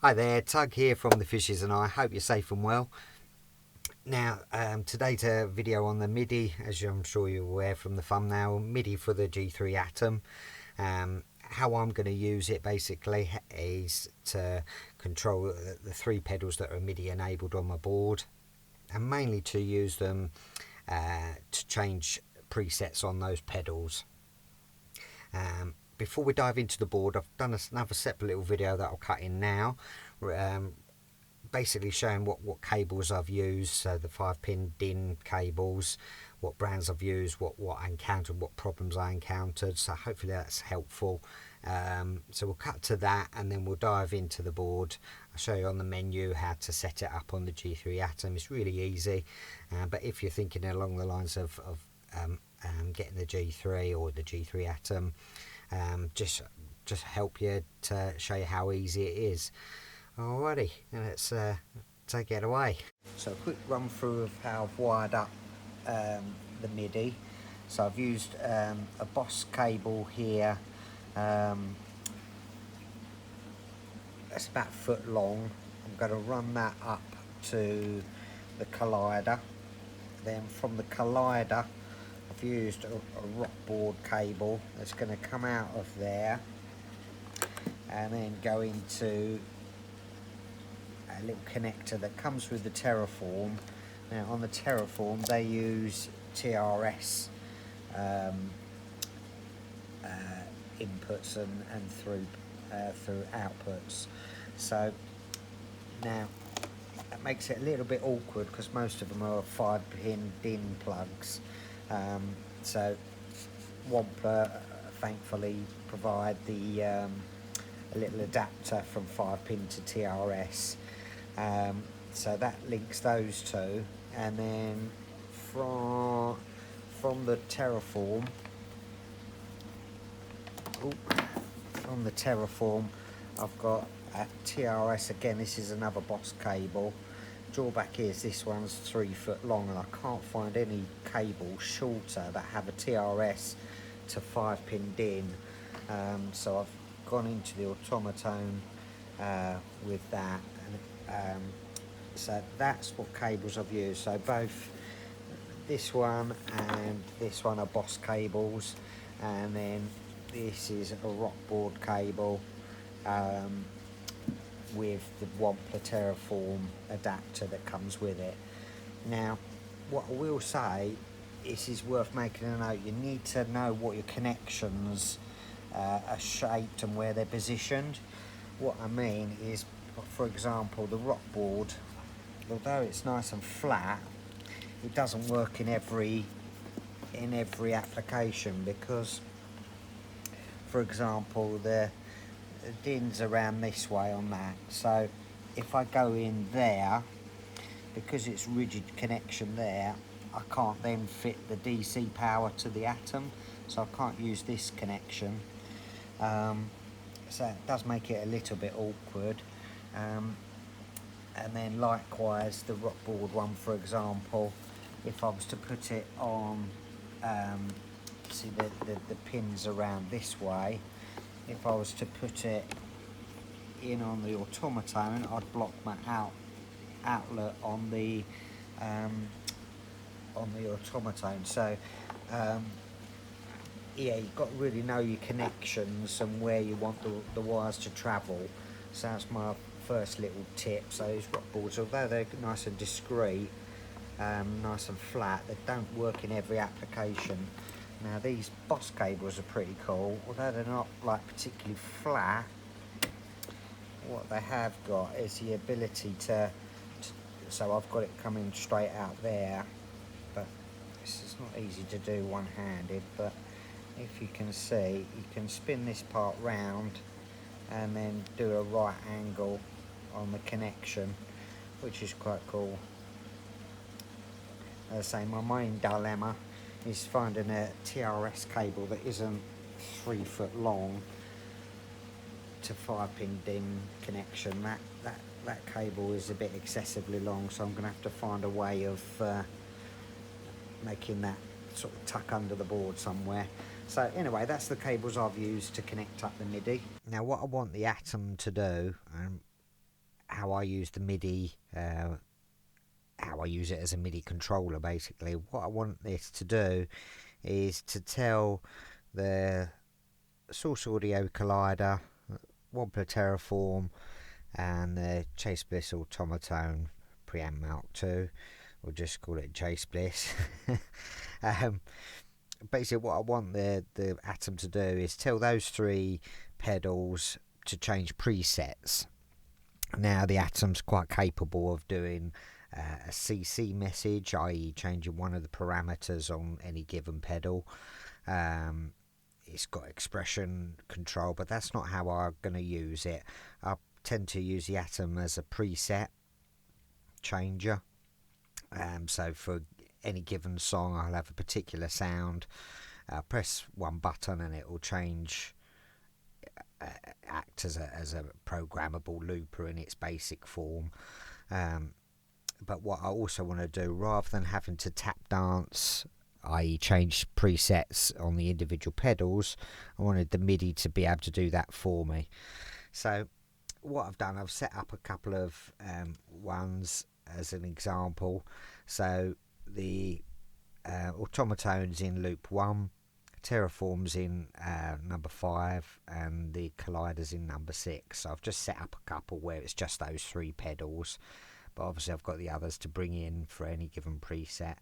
Hi there, Tug here from The Fishes and I. Hope you're safe and well. Now, today's a video on the MIDI, as I'm sure you're aware from the thumbnail, MIDI for the G3 Atom. How I'm going to use it basically is to control the three pedals that are MIDI enabled on my board, and mainly to use them to change presets on those pedals. Before we dive into the board, I've done another separate little video that I'll cut in now, basically showing what cables I've used, so the 5-pin DIN cables, what brands I've used, what I encountered, what problems I encountered, so hopefully that's helpful. So we'll cut to that and then we'll dive into the board. I'll show you on the menu how to set it up on the G3 Atom. It's really easy, but if you're thinking along the lines of getting the G3 or the G3 Atom, just help you to show you how easy it is. Alrighty, let's take it away. So a quick run through of how I've wired up the MIDI. So I've used a Boss cable here, that's about a foot long. I'm going to run that up to the collider. Then from the collider I've used a rock board cable that's going to come out of there and then go into a little connector that comes with the terraform. Now on the terraform they use TRS inputs and through outputs. So now that makes it a little bit awkward because most of them are 5-pin DIN plugs. So Wampler thankfully provide the a little adapter from 5-pin to TRS. So that links those two, and then from the terraform, I've got a TRS again. This is another Boss cable. Drawback is this one's 3 foot long and I can't find any cables shorter that have a TRS to 5-pin DIN. So I've gone into the automatone with that, and so that's what cables I've used. So both this one and this one are Boss cables, and then this is a rock board cable with the Wampler terraform adapter that comes with it. Now what I will say is worth making a note. You need to know what your connections are shaped and where they're positioned. What I mean is, for example, the rock board, although it's nice and flat, it doesn't work in every application, because for example the DIN's around this way on that. So if I go in there, because it's rigid connection there, I can't then fit the DC power to the Atom, so I can't use this connection. So it does make it a little bit awkward. And then likewise the rock board one, for example, if I was to put it on, see the pins around this way, if I was to put it in on the automatone, I'd block my outlet on the automatone. So yeah, you've got to really know your connections and where you want the wires to travel. So that's my first little tip. So these rock boards, although they're nice and discreet, nice and flat, they don't work in every application. Now these Boss cables are pretty cool, although they're not like particularly flat. What they have got is the ability to so I've got it coming straight out there, but this is not easy to do one-handed, but if you can see, you can spin this part round and then do a right angle on the connection, which is quite cool. As I say, my main dilemma is finding a TRS cable that isn't 3 foot long to 5-pin DIN connection. That cable is a bit excessively long, so I'm going to have to find a way of making that sort of tuck under the board somewhere. So anyway, that's the cables I've used to connect up the MIDI. Now what I want the Atom to do, how I use the MIDI, how I use it as a MIDI controller. Basically, what I want this to do is to tell the source audio collider, wampler terraform, and the Chase Bliss automatone preamp Mark II. We'll just call it Chase Bliss. Basically, what I want the Atom to do is tell those three pedals to change presets. Now, the Atom's quite capable of doing a CC message, i.e. changing one of the parameters on any given pedal. It's got expression control, but that's not how I'm going to use it. I tend to use the Atom as a preset changer. So for any given song, I'll have a particular sound. Press one button and it will change, act as a programmable looper in its basic form. But what I also want to do, rather than having to tap dance, i.e. change presets on the individual pedals, I wanted the MIDI to be able to do that for me. So what I've done, I've set up a couple of ones as an example. So the automatone's in loop 1, terraform's in number 5, and the collider's in number 6. So I've just set up a couple where it's just those three pedals, but obviously I've got the others to bring in for any given preset.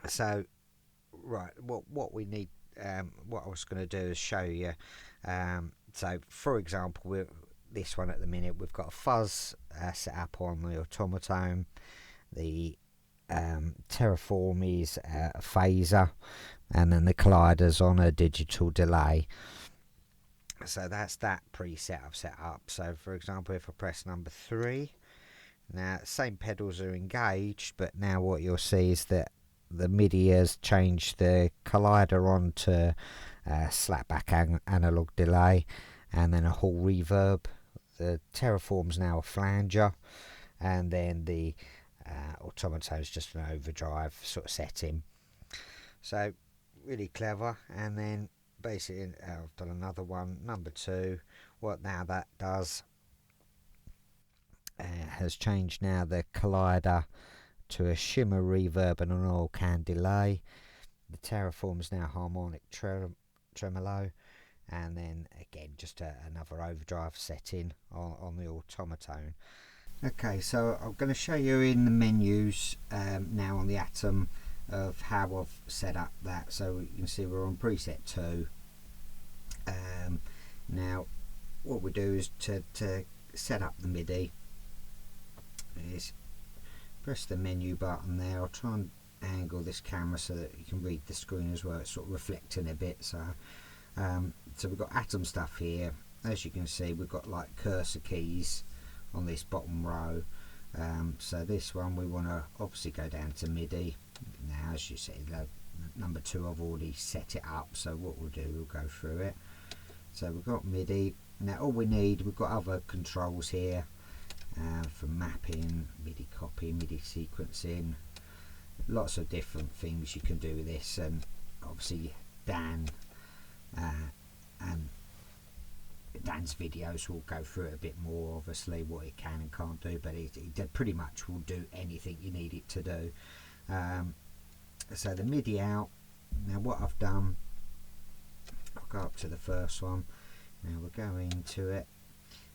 So right, what we need, what I was going to do is show you. So for example, this one at the minute, we've got a fuzz set up on the automatone. The terraform is a phaser, and then the collider's on a digital delay. So that's that preset I've set up. So for example, if I press number 3, now same pedals are engaged, but now what you'll see is that the MIDI has changed the collider on to slapback analog delay, and then a Hall reverb. The terraform's now a flanger, and then the automaton is just an overdrive sort of setting. So really clever. And then basically I've done another one, number 2. What now that does has changed now the collider to a shimmer reverb and an oil can delay. The terraform's now harmonic tremolo, and then again just another overdrive setting on the automatone. Okay, so I'm going to show you in the menus now on the Atom of how I've set up that. So you can see we're on preset 2. Now what we do is to set up the MIDI is press the menu button there. I'll try and angle this camera so that you can read the screen as well. It's sort of reflecting a bit. So so we've got Atom stuff here. As you can see, we've got like cursor keys on this bottom row. So this one we want to obviously go down to MIDI. Now as you see, number 2 I've already set it up, so what we'll do, we'll go through it. So we've got MIDI. Now all we need, we've got other controls here for mapping, MIDI copy, MIDI sequencing, lots of different things you can do with this. And obviously Dan and Dan's videos will go through it a bit more, obviously what it can and can't do, but it pretty much will do anything you need it to do. So the MIDI out. Now what I've done, I'll go up to the first one. Now we're going to it.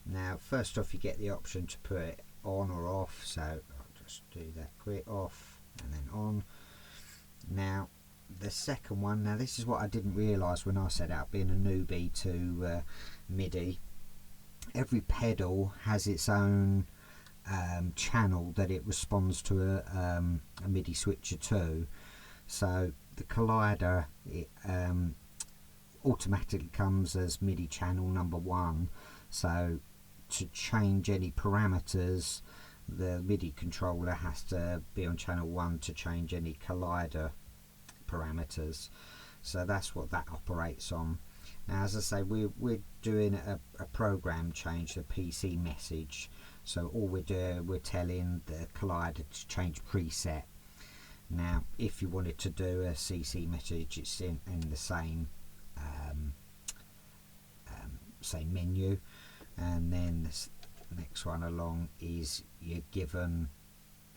Now first off, you get the option to put it on or off, so I'll just do that quick, off and then on. Now the second one, now this is what I didn't realise when I set out, being a newbie to MIDI. Every pedal has its own channel that it responds to a MIDI switcher to. So the collider, it automatically comes as MIDI channel number 1. So to change any parameters, the MIDI controller has to be on channel 1 to change any collider parameters. So that's what that operates on. Now as I say, we're doing a program change, a PC message. So all we're doing, we're telling the collider to change preset. Now if you wanted to do a CC message, it's in the same same menu. And then this next next one along is your given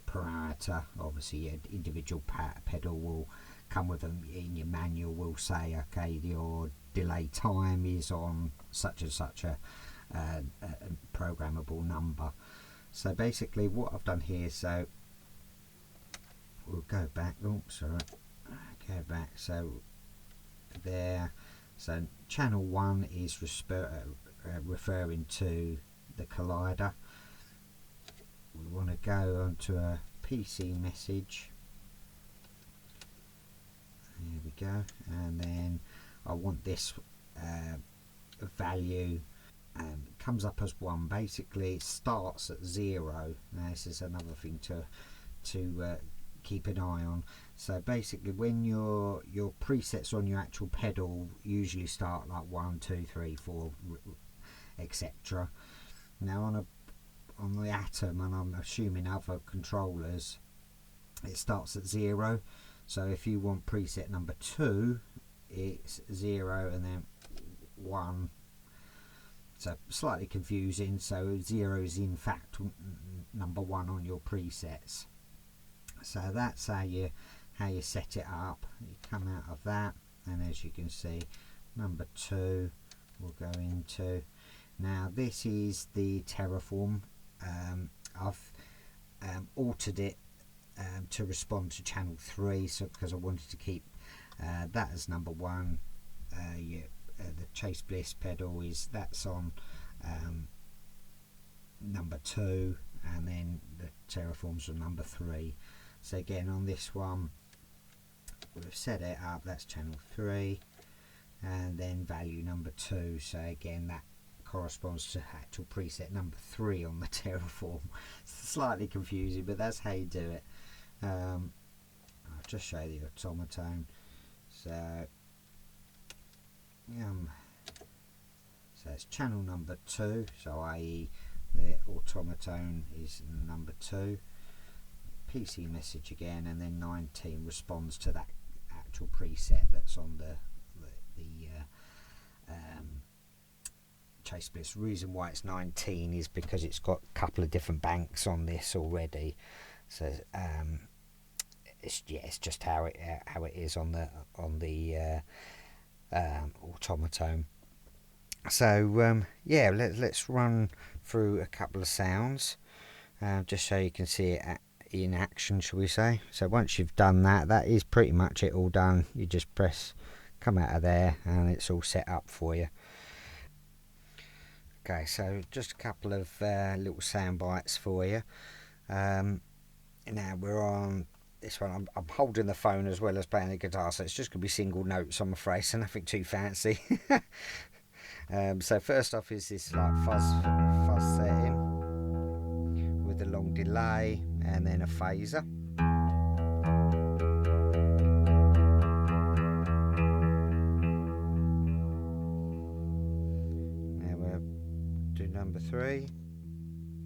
parameter. Obviously your individual pedal will come with them. In your manual will say, okay, your delay time is on such and such a programmable number. So basically what I've done here, so we'll go back, oops, sorry, go back, so there, so channel 1 is referring to the collider. We want to go onto a PC message, there we go, and then I want this value comes up as 1. Basically it starts at 0. Now this is another thing to keep an eye on. So basically when your presets on your actual pedal usually start like 1, 2, 3, 4, etc. Now on the Atom, and I'm assuming other controllers, it starts at 0. So if you want preset number 2, it's 0 and then 1. So slightly confusing. So 0 is in fact number 1 on your presets. So that's how you set it up. You come out of that, and as you can see, number 2 we'll go into. Now this is the terraform. I've altered it to respond to channel 3, so because I wanted to keep that as number 1. The Chase Bliss pedal that's on number 2, and then the terraforms on number 3. So again on this one we've set it up, that's channel 3, and then value number 2. So again that corresponds to actual preset number 3 on the terraform. It's slightly confusing, but that's how you do it. I'll just show you the automatone. So so it's channel number 2, so i.e. the automatone is number 2. PC message again, and then 19 responds to that actual preset that's on the Chase Bliss. Reason why it's 19 is because it's got a couple of different banks on this already. So it's just how it is on the automatone. So yeah, let's run through a couple of sounds just so you can see it in action, shall we say. So once you've done that, that is pretty much it all done. You just press come out of there and it's all set up for you. Okay, so just a couple of little sound bites for you. Now we're on this one. I'm holding the phone as well as playing the guitar, so it's just going to be single notes, I'm afraid, so nothing too fancy. So first off is this like fuzz setting with a long delay and then a phaser. Now we'll do number 3.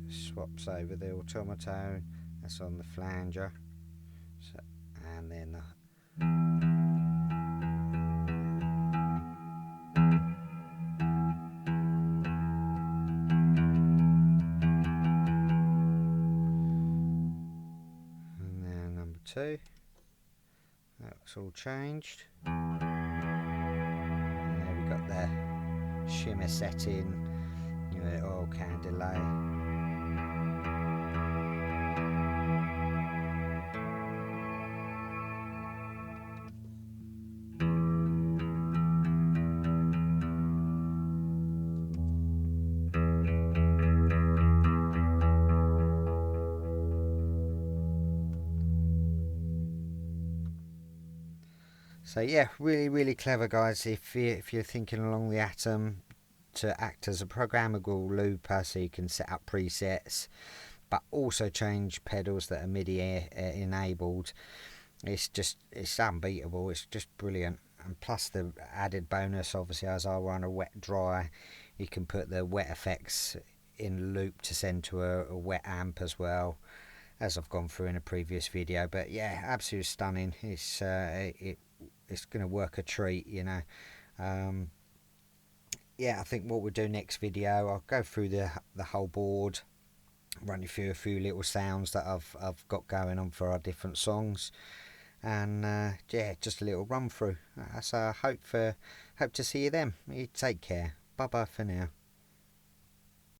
Swaps over the automatone, that's on the flanger, so, and then number 2, that's all changed. And there we got the shimmer setting, oil can delay. So yeah, really clever, guys. If you're thinking along the Atom to act as a programmable looper, so you can set up presets but also change pedals that are MIDI enabled, it's unbeatable. It's just brilliant. And plus the added bonus, obviously, as I run a wet dry, you can put the wet effects in loop to send to a wet amp as well, as I've gone through in a previous video. But yeah, absolutely stunning. It's going to work a treat, yeah, I think what we'll do next video, I'll go through the whole board run you through a few little sounds that I've got going on for our different songs, and yeah, just a little run through. So I hope to see you then. You take care. Bye bye for now.